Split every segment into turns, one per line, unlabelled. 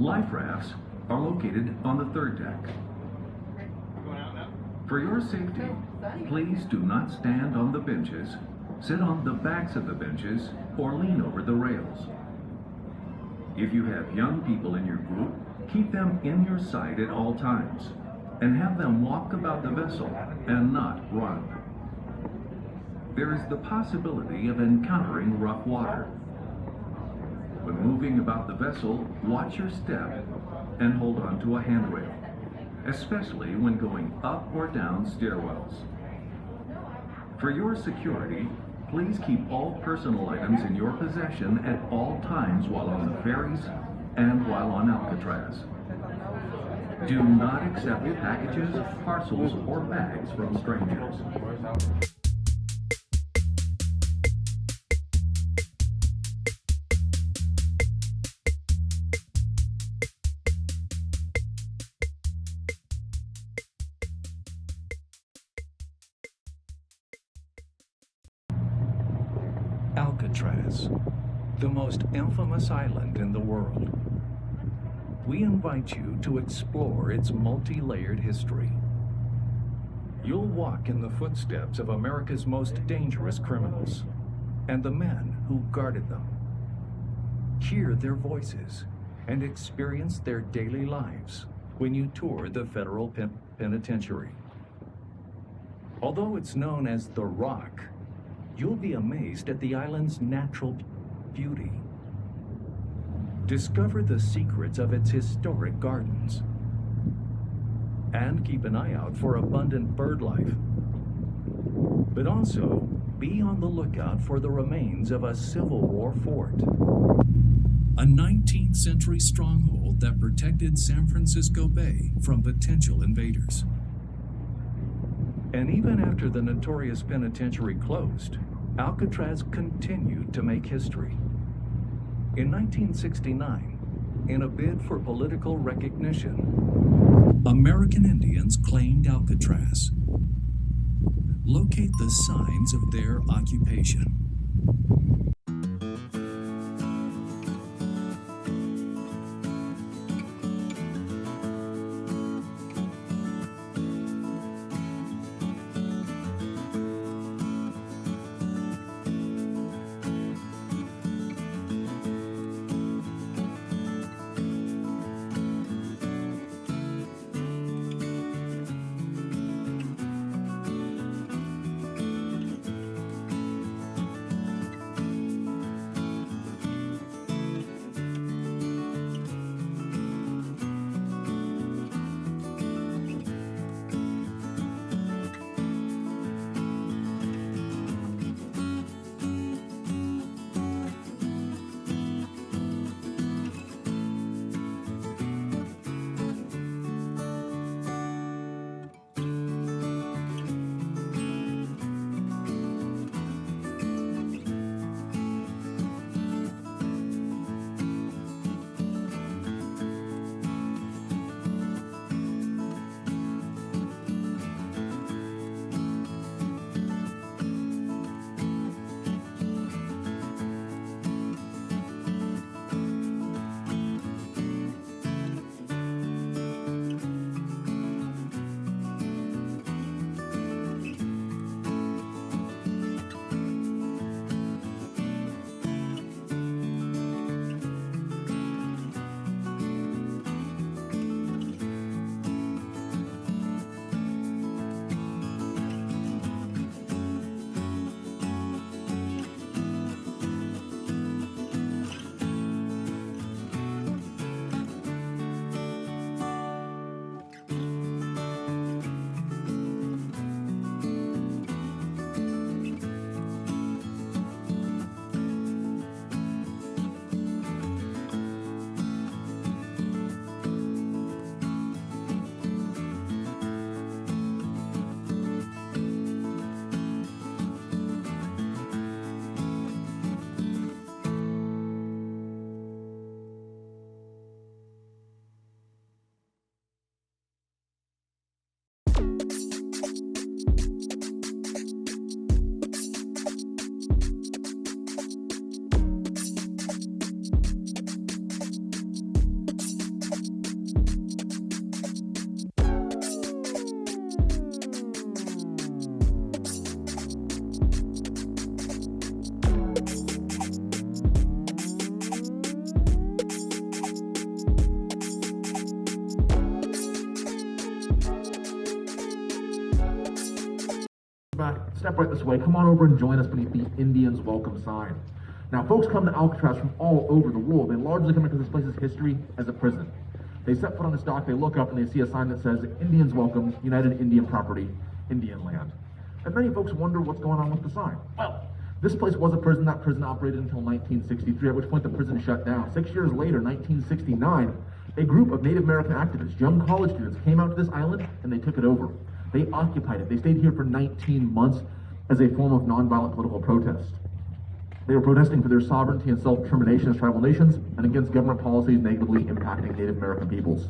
Life rafts are located on the third deck. For your safety, please do not stand on the benches, sit on the backs of the benches, or lean over the rails. If you have young people in your group, keep them in your sight at all times, and have them walk about the vessel and not run. There is the possibility of encountering rough water. When moving about the vessel, watch your step and hold on to a handrail, especially when going up or down stairwells. For your security, please keep all personal items in your possession at all times while on the ferries and while on Alcatraz. Do not accept packages, parcels, or bags from strangers. Alcatraz, the most infamous island in the world. We invite you to explore its multi-layered history. You'll walk in the footsteps of America's most dangerous criminals and the men who guarded them. Hear their voices and experience their daily lives when you tour the federal penitentiary. Although it's known as the Rock, you'll be amazed at the island's natural beauty. Discover the secrets of its historic gardens. And keep an eye out for abundant bird life. But also, be on the lookout for the remains of a Civil War fort. A 19th century stronghold that protected San Francisco Bay from potential invaders. And even after the notorious penitentiary closed, Alcatraz continued to make history. In 1969, in a bid for political recognition, American Indians claimed Alcatraz. Locate the signs of their occupation.
back, step right this way, come on over and join us beneath the Indians Welcome sign. Now, folks come to Alcatraz from all over the world. They largely come into this place's history as a prison. They set foot on this dock, they look up, and they see a sign that says, Indians Welcome, United Indian Property, Indian Land. And many folks wonder what's going on with the sign. Well, this place was a prison. That prison operated until 1963, at which point the prison shut down. 6 years later, 1969, a group of Native American activists, young college students, came out to this island and they took it over. They occupied it. They stayed here for 19 months as a form of nonviolent political protest. They were protesting for their sovereignty and self-determination as tribal nations and against government policies negatively impacting Native American peoples.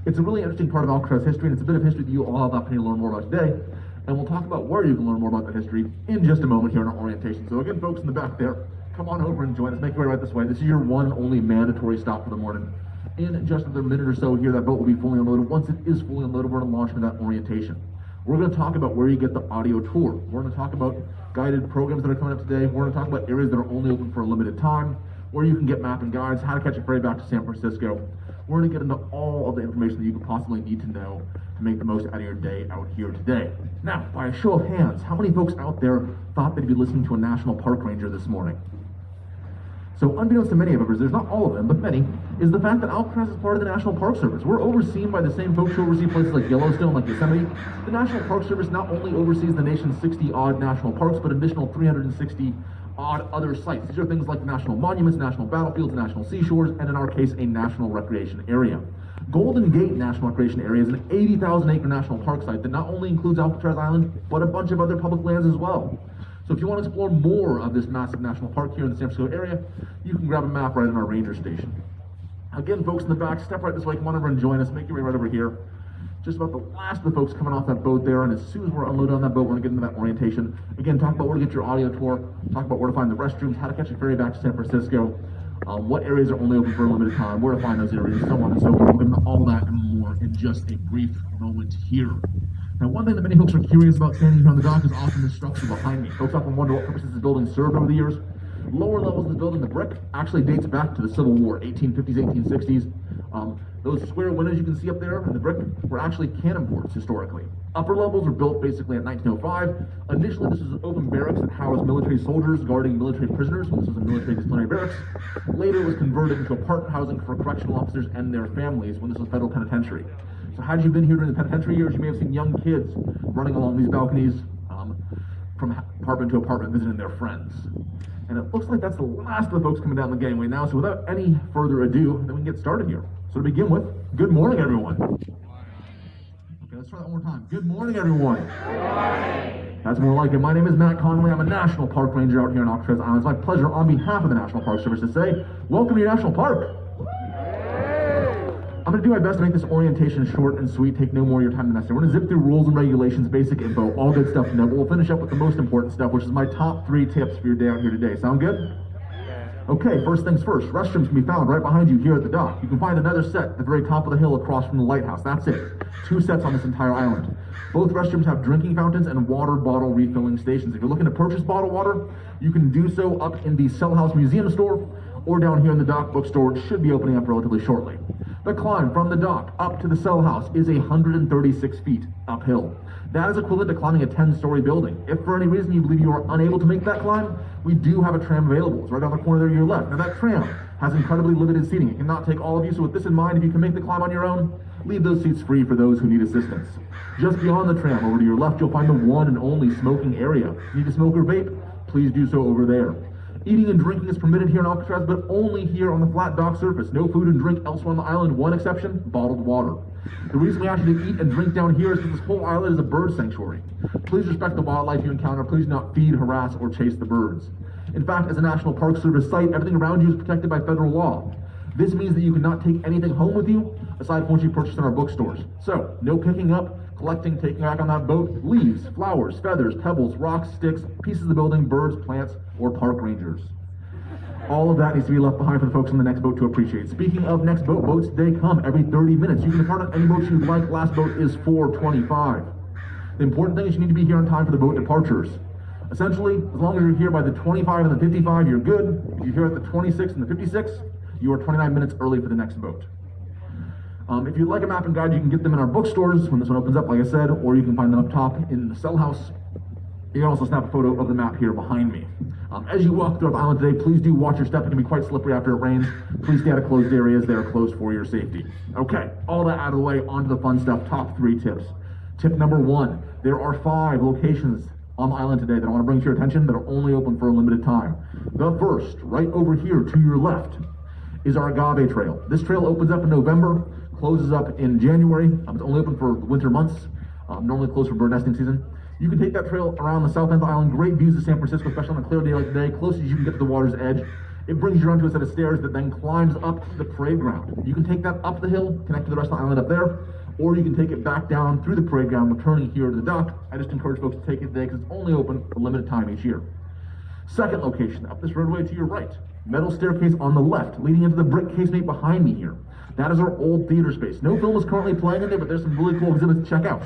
It's a really interesting part of Alcatraz history, and it's a bit of history that you all have the opportunity to learn more about today. And we'll talk about where you can learn more about the history in just a moment here in our orientation. So again, folks in the back there, come on over and join us. Make your way right this way. This is your one and only mandatory stop for the morning. In just another minute or so here, that boat will be fully unloaded. Once it is fully unloaded, we're going to launch into that orientation. We're going to talk about where you get the audio tour. We're going to talk about guided programs that are coming up today. We're going to talk about areas that are only open for a limited time, where you can get map and guides, how to catch a ferry back to San Francisco. We're going to get into all of the information that you could possibly need to know to make the most out of your day out here today. Now, by a show of hands, how many folks out there thought they'd be listening to a national park ranger this morning? So unbeknownst to many of us, there's not all of them, but many, is the fact that Alcatraz is part of the National Park Service. We're overseen by the same folks who oversee places like Yellowstone, like Yosemite. The National Park Service not only oversees the nation's 60-odd national parks, but an additional 360-odd other sites. These are things like national monuments, national battlefields, national seashores, and in our case, a national recreation area. Golden Gate National Recreation Area is an 80,000-acre national park site that not only includes Alcatraz Island, but a bunch of other public lands as well. So if you want to explore more of this massive national park here in the San Francisco area, you can grab a map right in our ranger station. Again, folks in the back, step right this way, come on over and join us, make your way right over here. Just about the last of the folks coming off that boat there, and as soon as we're unloaded on that boat, we're going to get into that orientation. Again, talk about where to get your audio tour, talk about where to find the restrooms, how to catch a ferry back to San Francisco, what areas are only open for a limited time, where to find those areas, so on and so forth. We'll get into all that and more in just a brief moment here. Now, one thing that many folks are curious about standing here on the dock is often the structure behind me. Folks often wonder what purposes the building served over the years. Lower levels of the building, the brick, actually dates back to the Civil War, 1850s, 1860s. Those square windows you can see up there in the brick were actually cannon ports historically. Upper levels were built basically in 1905. Initially, this was an open barracks that housed military soldiers guarding military prisoners. This was a military disciplinary barracks. Later, it was converted into apartment housing for correctional officers and their families when this was federal penitentiary. So had you been here during the penitentiary years, you may have seen young kids running along these balconies from apartment to apartment visiting their friends. And it looks like that's the last of the folks coming down the gangway now, so without any further ado, then we can get started here. So to begin with, good morning, everyone. Okay, let's try that one more time. Good morning, everyone. Good morning. That's more like it. My name is Matt Conway. I'm a National Park Ranger out here in Alcatraz Island. It's my pleasure on behalf of the National Park Service to say, welcome to your national park. I'm going to do my best to make this orientation short and sweet, take no more of your time than necessary. We're going to zip through rules and regulations, basic info, all good stuff to know, but we'll finish up with the most important stuff, which is my top 3 tips for your day out here today. Sound good? Okay, first things first, restrooms can be found right behind you here at the dock. You can find another set at the very top of the hill across from the lighthouse. That's it. 2 sets on this entire island. Both restrooms have drinking fountains and water bottle refilling stations. If you're looking to purchase bottled water, you can do so up in the Cell House Museum store or down here in the dock bookstore. It should be opening up relatively shortly. The climb from the dock up to the cell house is 136 feet uphill. That is equivalent to climbing a 10-story building. If for any reason you believe you are unable to make that climb, we do have a tram available. It's right on the corner there to your left. Now that tram has incredibly limited seating. It cannot take all of you, so with this in mind, if you can make the climb on your own, leave those seats free for those who need assistance. Just beyond the tram, over to your left, you'll find the one and only smoking area. Need to smoke or vape? Please do so over there. Eating and drinking is permitted here in Alcatraz, but only here on the flat dock surface. No food and drink elsewhere on the island. One exception, bottled water. The reason we ask you to eat and drink down here is because this whole island is a bird sanctuary. Please respect the wildlife you encounter. Please do not feed, harass, or chase the birds. In fact, as a National Park Service site, everything around you is protected by federal law. This means that you cannot take anything home with you aside from what you purchase in our bookstores. So, no picking up, collecting, taking back on that boat, leaves, flowers, feathers, pebbles, rocks, sticks, pieces of the building, birds, plants, or park rangers. All of that needs to be left behind for the folks on the next boat to appreciate. Speaking of next boat, boats today come every 30 minutes. You can depart on any boat you'd like. Last boat is 4:25. The important thing is you need to be here on time for the boat departures. Essentially, as long as you're here by the 25 and the 55, you're good. If you're here at the 26 and the 56, you are 29 minutes early for the next boat. If you'd like a map and guide, you can get them in our bookstores when this one opens up, like I said, or you can find them up top in the cell house. You can also snap a photo of the map here behind me. As you walk throughout the island today, please do watch your step. It can be quite slippery after it rains. Please stay out of closed areas. They are closed for your safety. Okay, all that out of the way, onto the fun stuff. Top 3 tips. Tip number 1, there are 5 locations on the island today that I want to bring to your attention that are only open for a limited time. The first, right over here to your left, is our Agave Trail. This trail opens up in November, closes up in January. It's only open for the winter months, normally closed for bird nesting season. You can take that trail around the south end of the island. Great views of San Francisco, especially on a clear day like today, close as you can get to the water's edge. It brings you around to a set of stairs that then climbs up the parade ground. You can take that up the hill, connect to the rest of the island up there, or you can take it back down through the parade ground, returning here to the dock. I just encourage folks to take it today because it's only open for a limited time each year. Second location, up this roadway to your right. Metal staircase on the left, leading into the brick casemate behind me here. That is our old theater space. No film is currently playing in there, but there's some really cool exhibits to check out.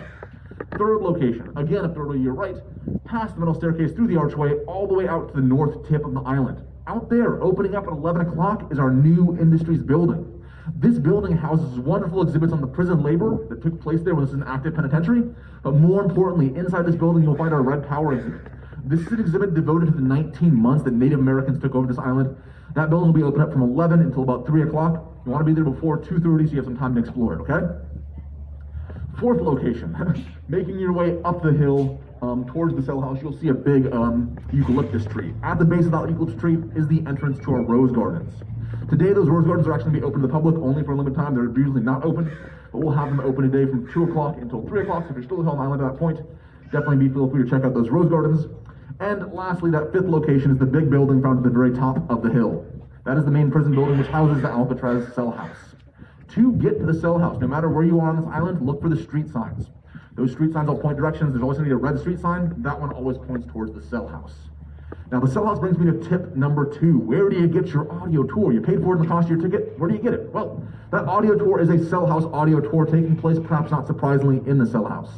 Third location, again up the roadway to your right, past the metal staircase through the archway, all the way out to the north tip of the island. Out there, opening up at 11 o'clock, is our new Industries building. This building houses wonderful exhibits on the prison labor that took place there when this is an active penitentiary, but more importantly, inside this building you'll find our Red Power exhibit. This is an exhibit devoted to the 19 months that Native Americans took over this island. That building will be open up from 11 until about 3 o'clock. You want to be there before 2:30 so you have some time to explore it, okay? Fourth location, making your way up the hill towards the cell house, you'll see a big eucalyptus tree. At the base of that eucalyptus tree is the entrance to our rose gardens. Today, those rose gardens are actually going to be open to the public only for a limited time. They're usually not open, but we'll have them open today from 2 o'clock until 3 o'clock. So if you're still on the island at that point, definitely feel free to check out those rose gardens. And lastly, that 5th location is the big building found at the very top of the hill. That is the main prison building which houses the Alcatraz cell house. To get to the cell house, no matter where you are on this island, look for the street signs. Those street signs will point directions. There's always going to be a red street sign. That one always points towards the cell house. Now, the cell house brings me to tip number 2. Where do you get your audio tour? You paid for it in the cost of your ticket. Where do you get it? Well, that audio tour is a cell house audio tour taking place, perhaps not surprisingly, in the cell house.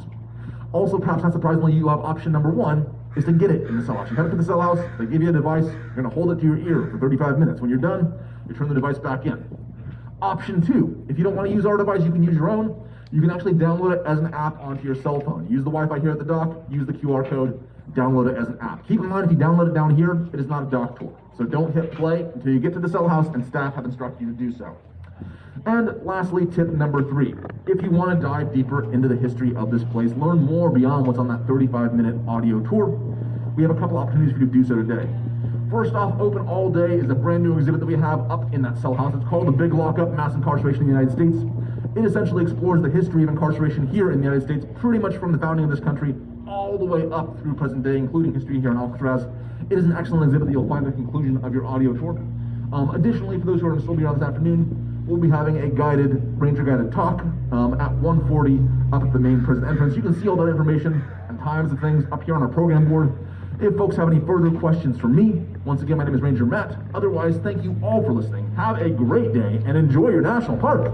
Also, perhaps not surprisingly, you have option number 1 is to get it in the cell house. You head up to the cell house, they give you a device, you're going to hold it to your ear for 35 minutes. When you're done, you turn the device back in. Option 2, if you don't want to use our device, you can use your own. You can actually download it as an app onto your cell phone. Use the Wi-Fi here at the dock, use the QR code, download it as an app. Keep in mind, if you download it down here, it is not a dock tour. So don't hit play until you get to the cell house and staff have instructed you to do so. And lastly, tip number 3. If you want to dive deeper into the history of this place, learn more beyond what's on that 35-minute audio tour, we have a couple opportunities for you to do so today. First off, open all day is a brand new exhibit that we have up in that cell house. It's called The Big Lockup, Mass Incarceration in the United States. It essentially explores the history of incarceration here in the United States, pretty much from the founding of this country all the way up through present day, including history here in Alcatraz. It is an excellent exhibit that you'll find at the conclusion of your audio tour. Additionally, for those who are going to still be around this afternoon, we'll be having a ranger-guided talk at 1:40 up at the main prison entrance. You can see all that information and times and things up here on our program board. If folks have any further questions for me, once again, my name is Ranger Matt. Otherwise, thank you all for listening. Have a great day and enjoy your national park.